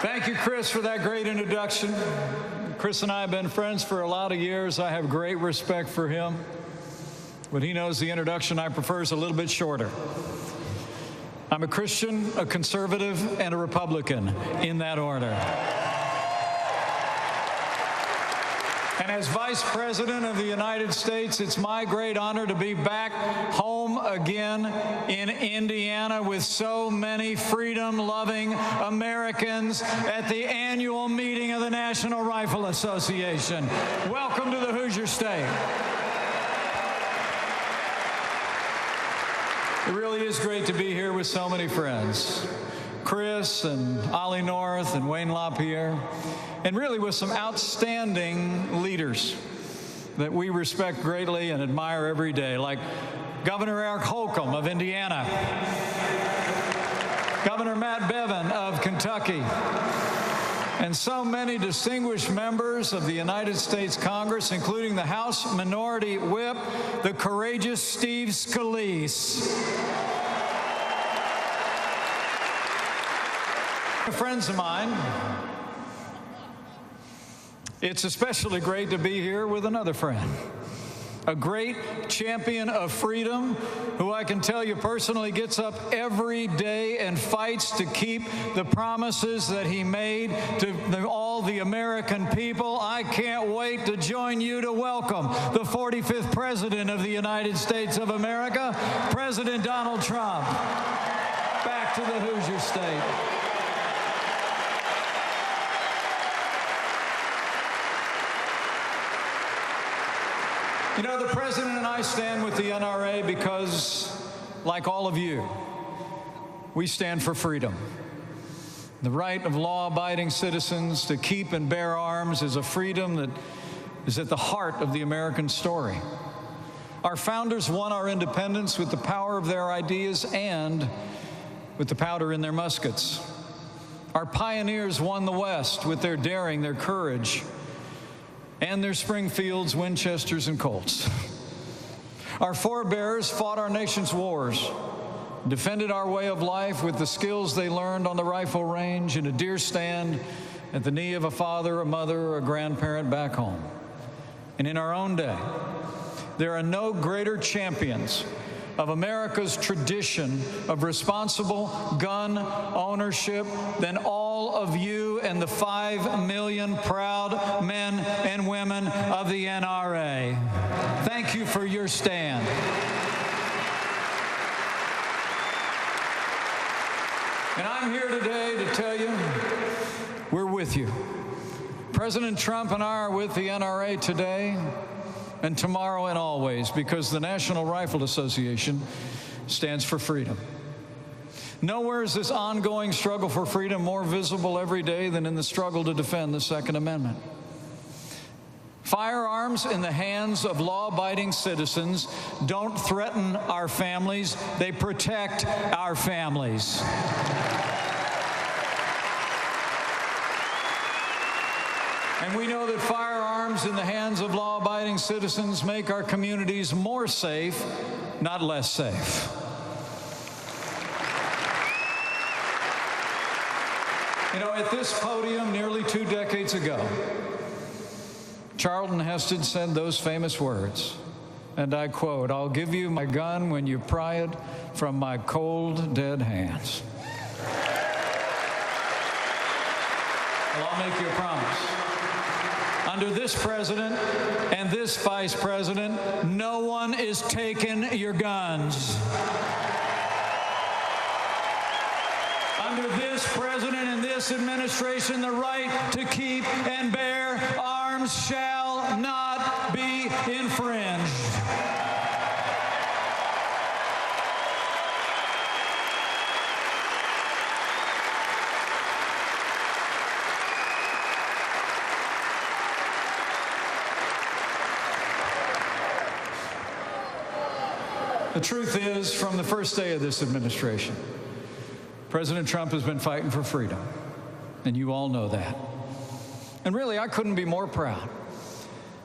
Thank you, Chris, for that great introduction. Chris and I have been friends for a lot of years. I have great respect for him. But he knows the introduction I prefer is a little bit shorter. I'm a Christian, a conservative, and a Republican, in that order. And as Vice President of the United States, it's my great honor to be back home again in Indiana with so many freedom-loving Americans at the annual meeting of the National Rifle Association. Welcome to the Hoosier State. It really is great to be here with so many friends. Chris and Ollie North and Wayne LaPierre, and really with some outstanding leaders that we respect greatly and admire every day, like Governor Eric Holcomb of Indiana, Governor Matt Bevin of Kentucky, and so many distinguished members of the United States Congress, including the House Minority Whip, the courageous Steve Scalise. Friends of mine, it's especially great to be here with another friend, a great champion of freedom who I can tell you personally gets up every day and fights to keep the promises that he made to all the American people. I can't wait to join you to welcome the 45th President of the United States of America, President Donald Trump, back to the Hoosier State. You know, the President and I stand with the NRA because, like all of you, we stand for freedom. The right of law-abiding citizens to keep and bear arms is a freedom that is at the heart of the American story. Our founders won our independence with the power of their ideas and with the powder in their muskets. Our pioneers won the West with their daring, their courage, and their Springfields, Winchesters, and Colts. Our forebears fought our nation's wars, defended our way of life with the skills they learned on the rifle range, in a deer stand, at the knee of a father, a mother, or a grandparent back home. And in our own day, there are no greater champions of America's tradition of responsible gun ownership than all of you and the 5 million proud men and women of the NRA. Thank you for your stand. And I'm here today to tell you, we're with you. President Trump and I are with the NRA today and tomorrow and always, because the National Rifle Association stands for freedom. Nowhere is this ongoing struggle for freedom more visible every day than in the struggle to defend the Second Amendment. Firearms in the hands of law-abiding citizens don't threaten our families, they protect our families. And we know that firearms in the hands of law-abiding citizens make our communities more safe, not less safe. You know, at this podium nearly 2 decades ago, Charlton Heston said those famous words, and I quote, "I'll give you my gun when you pry it from my cold, dead hands." Well, I'll make you a promise. Under this president and this vice president, no one is taking your guns. Under this president and this administration, the right to keep and bear arms shall not be infringed. The truth is, from the first day of this administration, President Trump has been fighting for freedom, and you all know that. And really, I couldn't be more proud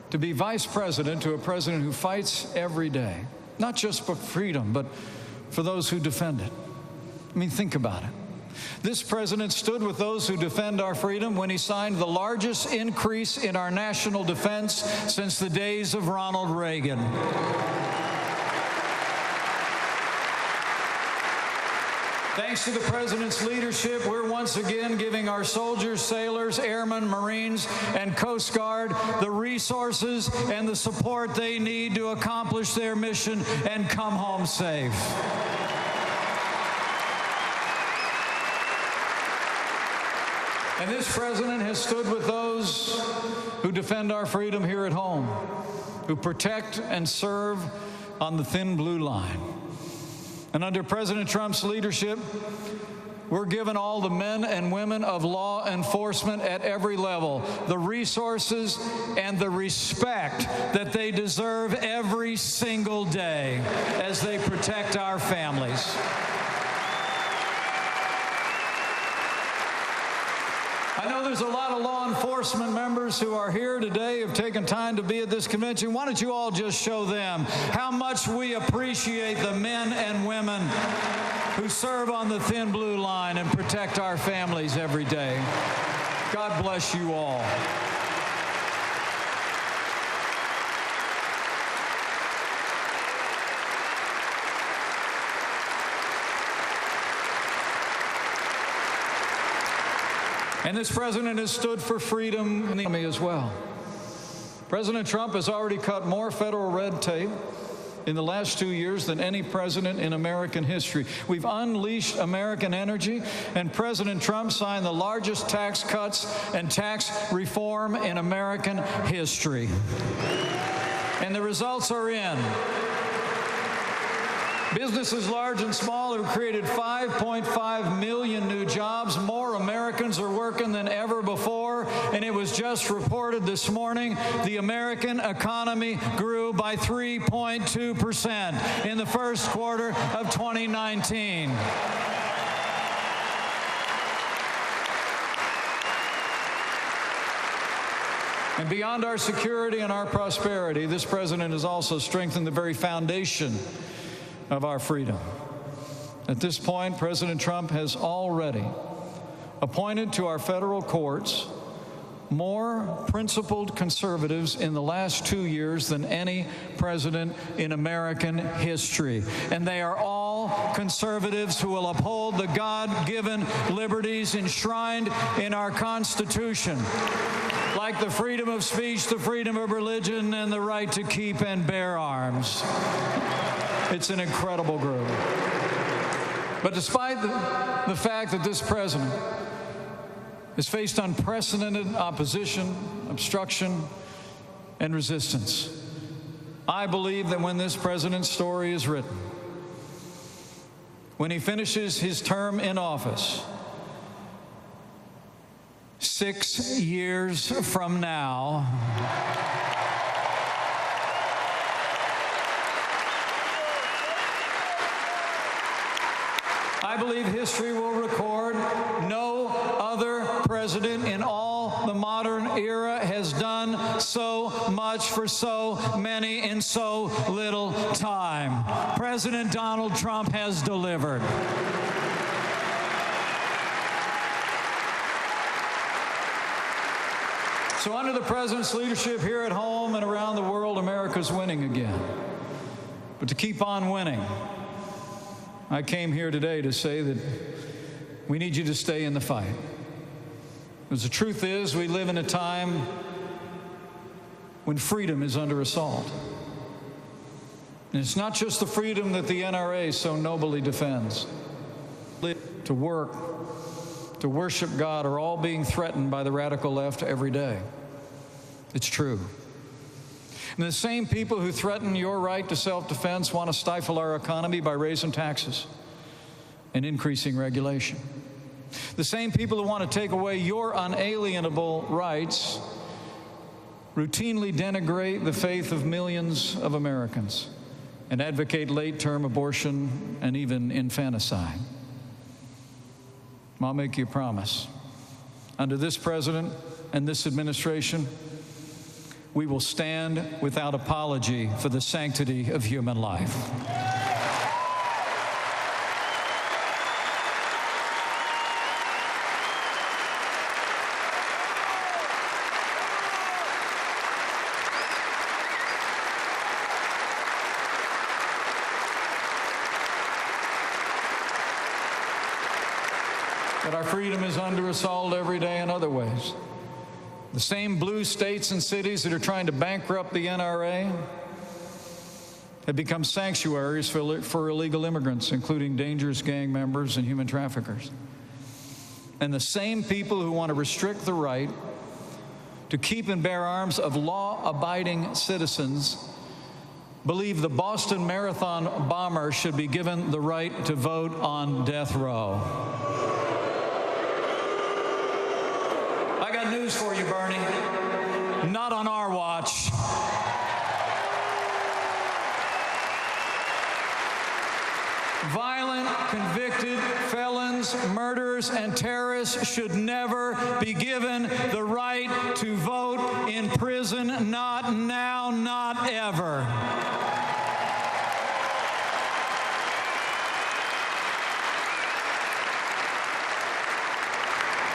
to be vice president to a president who fights every day, not just for freedom, but for those who defend it. I mean, think about it. This president stood with those who defend our freedom when he signed the largest increase in our national defense since the days of Ronald Reagan. Thanks to the president's leadership, we're once again giving our soldiers, sailors, airmen, Marines, and Coast Guard the resources and the support they need to accomplish their mission and come home safe. And this president has stood with those who defend our freedom here at home, who protect and serve on the thin blue line. And under President Trump's leadership, we're giving all the men and women of law enforcement at every level the resources and the respect that they deserve every single day as they protect our families. I know there's a lot of law enforcement members who are here today, have taken time to be at this convention. Why don't you all just show them how much we appreciate the men and women who serve on the thin blue line and protect our families every day. God bless you all. And this president has stood for freedom in the army as well. President Trump has already cut more federal red tape in the last 2 years than any president in American history. We've unleashed American energy, and President Trump signed the largest tax cuts and tax reform in American history. And the results are in. Businesses large and small have created 5.5 million new jobs. More Americans are working than ever before. And it was just reported this morning, the American economy grew by 3.2% in the first quarter of 2019. And beyond our security and our prosperity, this president has also strengthened the very foundation of our freedom. At this point, President Trump has already appointed to our federal courts more principled conservatives in the last 2 years than any president in American history. And they are all conservatives who will uphold the God-given liberties enshrined in our Constitution, like the freedom of speech, the freedom of religion, and the right to keep and bear arms. It's an incredible group. But despite the fact that this president has faced unprecedented opposition, obstruction, and resistance, I believe that when this president's story is written, when he finishes his term in office, 6 years from now, I believe history will record no other president in all the modern era has done so much for so many in so little time. President Donald Trump has delivered. So under the president's leadership here at home and around the world, America's winning again. But to keep on winning, I came here today to say that we need you to stay in the fight. Because the truth is, we live in a time when freedom is under assault. And it's not just the freedom that the NRA so nobly defends. To work, to worship God are all being threatened by the radical left every day. It's true. And the same people who threaten your right to self-defense want to stifle our economy by raising taxes and increasing regulation. The same people who want to take away your unalienable rights routinely denigrate the faith of millions of Americans and advocate late-term abortion and even infanticide. I'll make you a promise. Under this president and this administration, we will stand without apology for the sanctity of human life. that our freedom is under assault every day in other ways. The same blue states and cities that are trying to bankrupt the NRA have become sanctuaries for illegal immigrants, including dangerous gang members and human traffickers. And the same people who want to restrict the right to keep and bear arms of law-abiding citizens believe the Boston Marathon bomber should be given the right to vote on death row. I got news for you, Bernie. Not on our watch. Violent, convicted felons, murderers, and terrorists should never be given the right to vote in prison. Not now, not ever.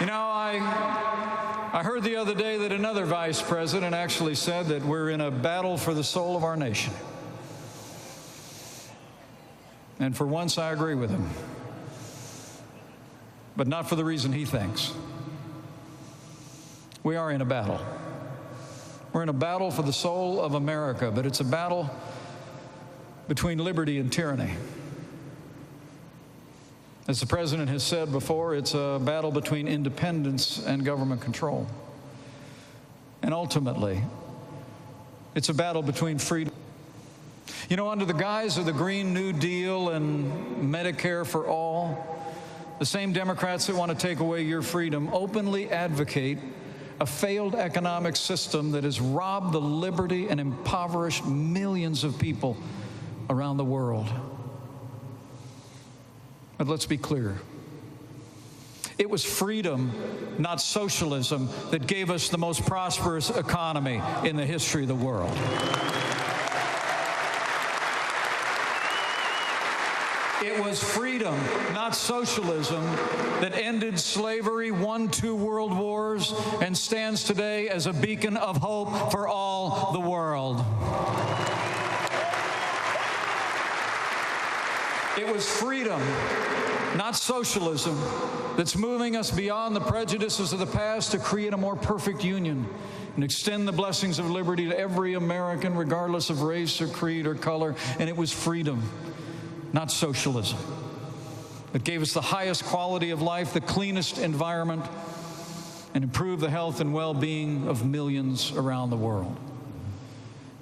You know, I heard the other day that another vice president actually said that we're in a battle for the soul of our nation. And for once, I agree with him. But not for the reason he thinks. We are in a battle. We're in a battle for the soul of America, but it's a battle between liberty and tyranny. As the president has said before, it's a battle between independence and government control. And ultimately, it's a battle between freedom. You know, under the guise of the Green New Deal and Medicare for all, the same Democrats that want to take away your freedom openly advocate a failed economic system that has robbed the liberty and impoverished millions of people around the world. But let's be clear. It was freedom, not socialism, that gave us the most prosperous economy in the history of the world. It was freedom, not socialism, that ended slavery, won 2 world wars, and stands today as a beacon of hope for all the world. It was freedom, not socialism, that's moving us beyond the prejudices of the past to create a more perfect union and extend the blessings of liberty to every American, regardless of race or creed or color. And it was freedom, not socialism, that gave us the highest quality of life, the cleanest environment, and improved the health and well-being of millions around the world.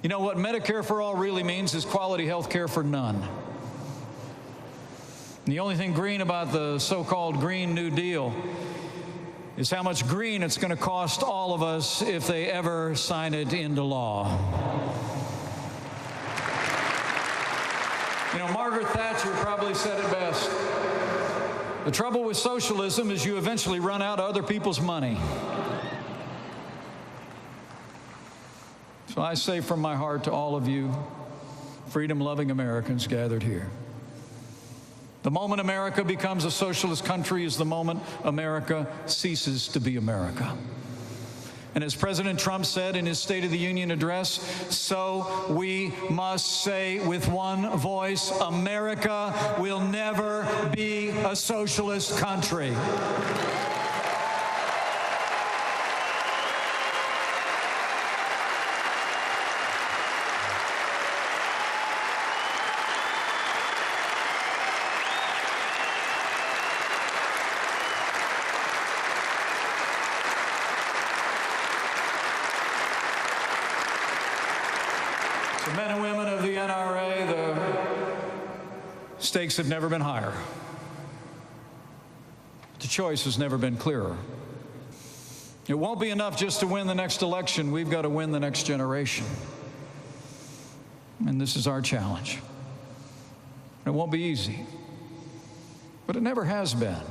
You know what Medicare for all really means is quality health care for none. And the only thing green about the so-called Green New Deal is how much green it's going to cost all of us if they ever sign it into law. You know, Margaret Thatcher probably said it best. The trouble with socialism is you eventually run out of other people's money. So I say from my heart to all of you, freedom-loving Americans gathered here, the moment America becomes a socialist country is the moment America ceases to be America. And as President Trump said in his State of the Union address, so we must say with one voice, America will never be a socialist country. The men and women of the NRA, the stakes have never been higher. The choice has never been clearer. It won't be enough just to win the next election. We've got to win the next generation. And this is our challenge. It won't be easy, but it never has been.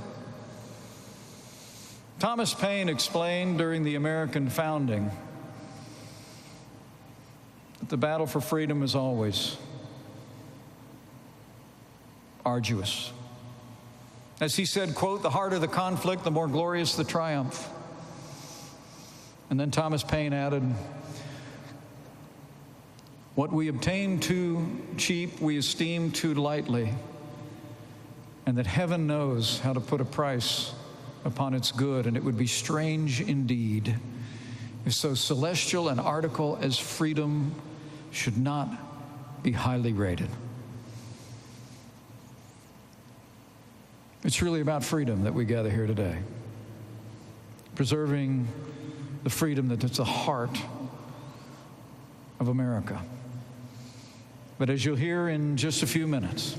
Thomas Paine explained during the American founding that the battle for freedom is always arduous. As he said, quote, the harder the conflict, the more glorious the triumph. And then Thomas Paine added, what we obtain too cheap, we esteem too lightly, and that heaven knows how to put a price upon its good, and it would be strange indeed if so celestial an article as freedom should not be highly rated. It's really about freedom that we gather here today, preserving the freedom that's at the heart of America. But as you'll hear in just a few minutes,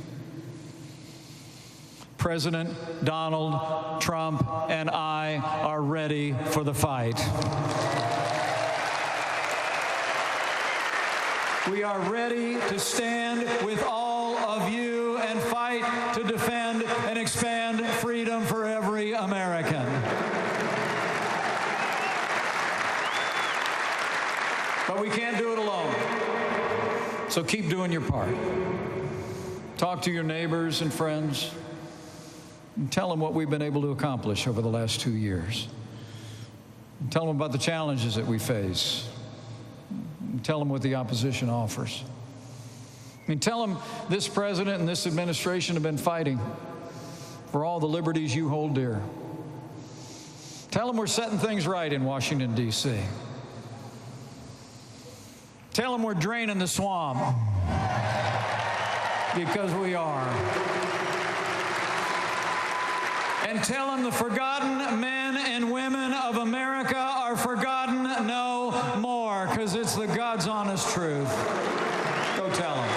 President Donald Trump and I are ready for the fight. We are ready to stand with all of you and fight to defend and expand freedom for every American. But we can't do it alone. So keep doing your part. Talk to your neighbors and friends and tell them what we've been able to accomplish over the last 2 years. And tell them about the challenges that we face. And tell them what the opposition offers. Tell them this president and this administration have been fighting for all the liberties you hold dear. Tell them we're setting things right in Washington, D.C. Tell them we're draining the swamp, because we are. And tell them the forgotten men and women of America are forgotten no more, because it's the God's honest truth. Go tell them.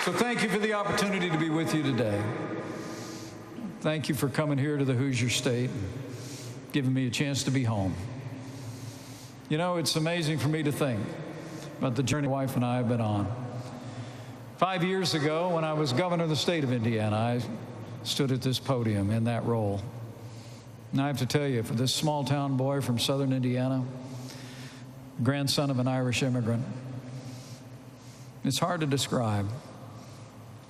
So thank you for the opportunity to be with you today. Thank you for coming here to the Hoosier State, giving me a chance to be home. You know, it's amazing for me to think about the journey my wife and I have been on. 5 years ago, when I was governor of the state of Indiana, I stood at this podium in that role. And I have to tell you, for this small town boy from southern Indiana, grandson of an Irish immigrant, it's hard to describe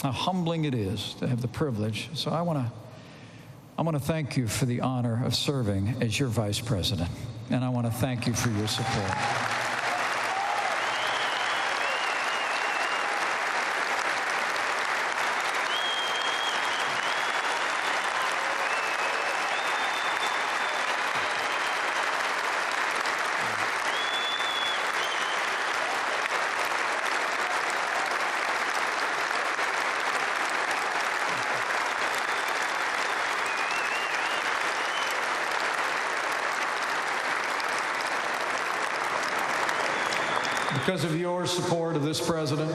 how humbling it is to have the privilege. So I want to thank you for the honor of serving as your vice president. And I want to thank you for your support. Because of your support of this president,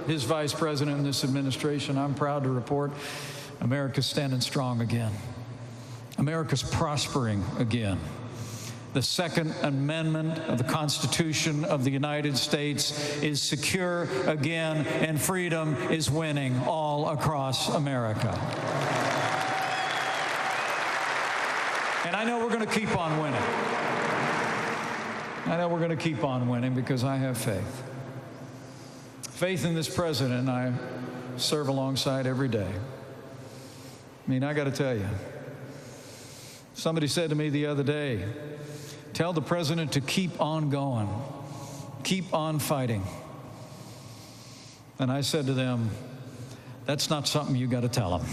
his vice president, and this administration, I'm proud to report America's standing strong again. America's prospering again. The Second Amendment of the Constitution of the United States is secure again, and freedom is winning all across America. And I know we're going to keep on winning. I know we're going to keep on winning because I have faith. Faith in this president I serve alongside every day. I mean, I got to tell you, somebody said to me the other day, tell the president to keep on going, keep on fighting. And I said to them, that's not something you got to tell him.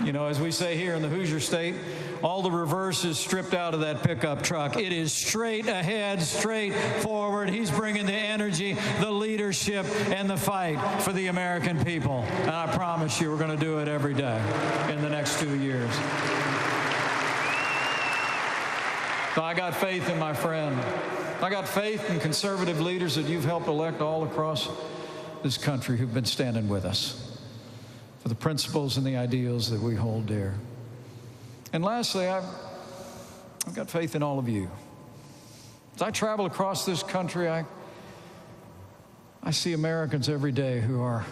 You know, as we say here in the Hoosier State, all the reverse is stripped out of that pickup truck. It is straight ahead, straight forward. He's bringing the energy, the leadership, and the fight for the American people. And I promise you, we're going to do it every day in the next 2 years. So I got faith in my friend. I got faith in conservative leaders that you've helped elect all across this country who've been standing with us for the principles and the ideals that we hold dear. And lastly, I've got faith in all of you. As I travel across this country, I see Americans every day who are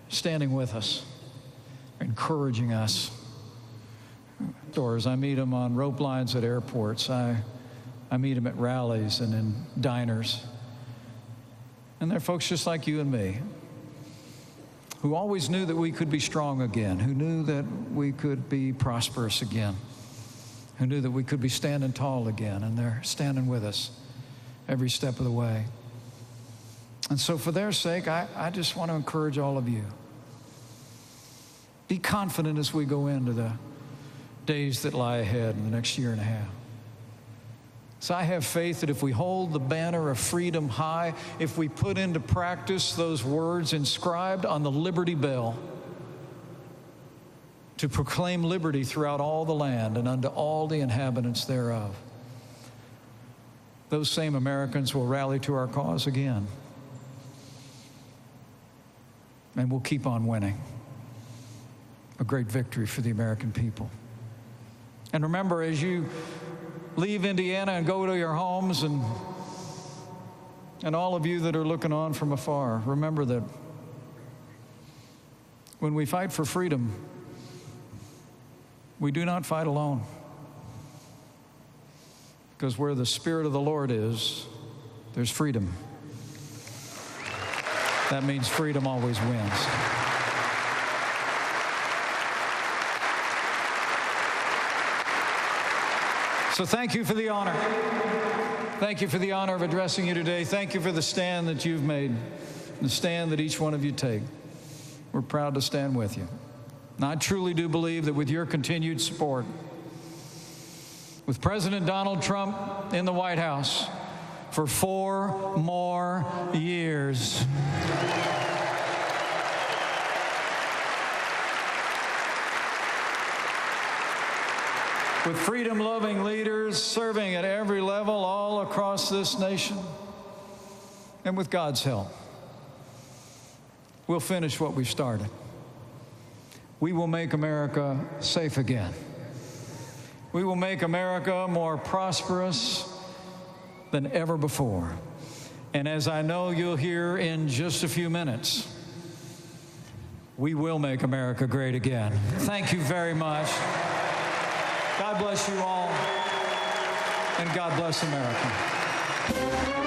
standing with us, encouraging us. Stores, I meet them on rope lines at airports. I meet them at rallies and in diners. And they're folks just like you and me, who always knew that we could be strong again, who knew that we could be prosperous again, who knew that we could be standing tall again, and they're standing with us every step of the way. And so for their sake, I just want to encourage all of you. Be confident as we go into the days that lie ahead in the next year and a half. So I have faith that if we hold the banner of freedom high, if we put into practice those words inscribed on the Liberty Bell to proclaim liberty throughout all the land and unto all the inhabitants thereof, those same Americans will rally to our cause again. And we'll keep on winning. A great victory for the American people. And remember, as you leave Indiana and go to your homes, and all of you that are looking on from afar, remember that when we fight for freedom, we do not fight alone. Because where the Spirit of the Lord is, there's freedom. That means freedom always wins. So thank you for the honor. Thank you for the honor of addressing you today. Thank you for the stand that you've made, the stand that each one of you take. We're proud to stand with you. And I truly do believe that with your continued support, with President Donald Trump in the White House for 4 more years, with freedom-loving leaders serving at every level all across this nation, and with God's help, we'll finish what we've started. We will make America safe again. We will make America more prosperous than ever before. And as I know you'll hear in just a few minutes, we will make America great again. Thank you very much. God bless you all, and God bless America.